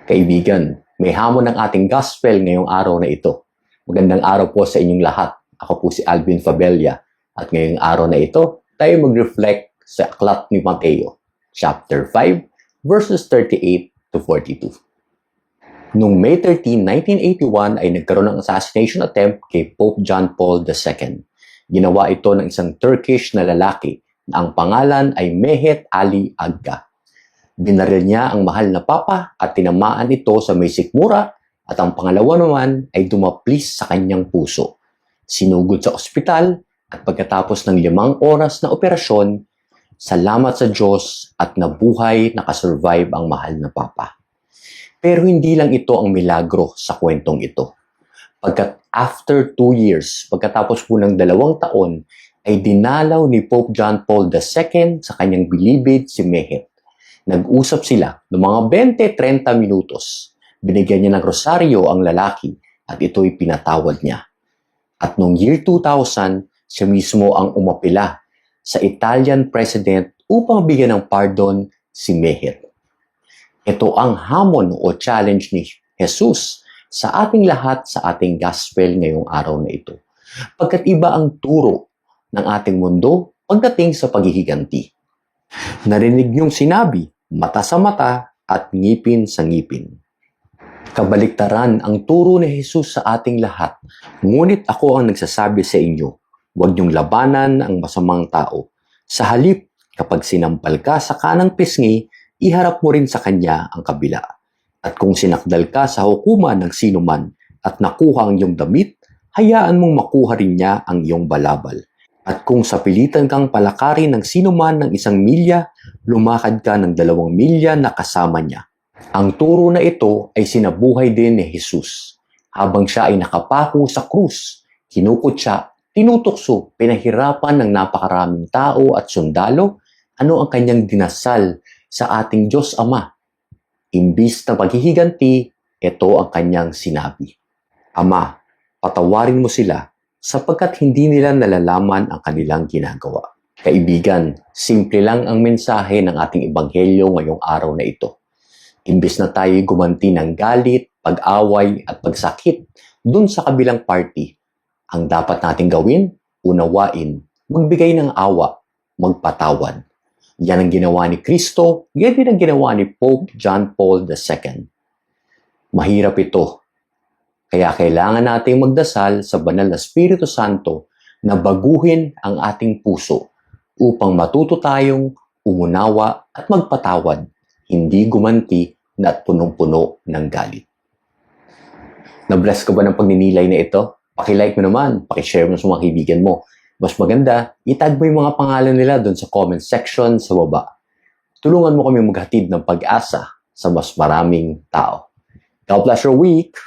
Kaibigan, may hamon ng ating gospel ngayong araw na ito. Magandang araw po sa inyong lahat. Ako po si Alvin Fabella at ngayong araw na ito, tayo mag-reflect sa Aklat ni Mateo, chapter 5, verses 38 to 42. Noong May 13, 1981 ay nagkaroon ng assassination attempt kay Pope John Paul II. Ginawa ito ng isang Turkish na lalaki na ang pangalan ay Mehmet Ali Agca. Binaril niya ang mahal na papa at tinamaan ito sa may sikmura at ang pangalawa naman ay dumaplis sa kanyang puso. Sinugod sa ospital at pagkatapos ng 5 oras na operasyon, salamat sa Diyos at nabuhay nakasurvive ang mahal na papa. Pero hindi lang ito ang milagro sa kwentong ito. Pagkat after 2 years, pagkatapos po ng 2 taon, ay dinalaw ni Pope John Paul II sa kanyang bilibid si Mehmet. Nag-usap sila ng mga 20-30 minutos. Binigyan niya ng rosaryo ang lalaki at ito'y pinatawad niya. At noong year 2000, siya mismo ang umapila sa Italian President upang bigyan ng pardon si Mehmet. Ito ang hamon o challenge ni Jesus sa ating lahat sa ating gospel ngayong araw na ito. Pagkat iba ang turo ng ating mundo pagdating sa paghihiganti. Narinig niyong sinabi, mata sa mata at ngipin sa ngipin. Kabaliktaran ang turo ni Jesus sa ating lahat. Ngunit ako ang nagsasabi sa inyo, huwag niyong labanan ang masamang tao. Sa halip, kapag sinampal ka sa kanang pisngi, iharap mo rin sa kanya ang kabila. At kung sinakdal ka sa hukuman ng sinuman at nakuha ang iyong damit, hayaan mong makuha rin niya ang iyong balabal. At kung sapilitan kang palakarin ng sinuman ng 1 milya, lumakad ka ng 2 milya na kasama niya. Ang turo na ito ay sinabuhay din ni Jesus. Habang siya ay nakapako sa krus, kinukot siya, tinutukso, pinahirapan ng napakaraming tao at sundalo, ano ang kanyang dinasal sa ating Diyos Ama. Imbis na paghihiganti, ito ang kanyang sinabi. Ama, patawarin mo sila sapagkat hindi nila nalalaman ang kanilang ginagawa. Kaibigan, simple lang ang mensahe ng ating ebanghelyo ngayong araw na ito. Imbes na tayo gumanti ng galit, pag-away at pagsakit dun sa kabilang party, ang dapat nating gawin, unawain, magbigay ng awa, magpatawad. Yan ang ginawa ni Kristo, yan din ang ginawa ni Pope John Paul II. Mahirap ito. Kaya kailangan nating magdasal sa banal na Espiritu Santo na baguhin ang ating puso upang matuto tayong umunawa at magpatawad, hindi gumanti na at punong-puno ng galit. Na-bless ka ba ng pagninilay na ito? Paki-like mo naman, paki-share mo sa mga kaibigan mo. Mas maganda, itag mo yung mga pangalan nila doon sa comment section sa baba. Tulungan mo kami maghatid ng pag-asa sa mas maraming tao. God bless your week!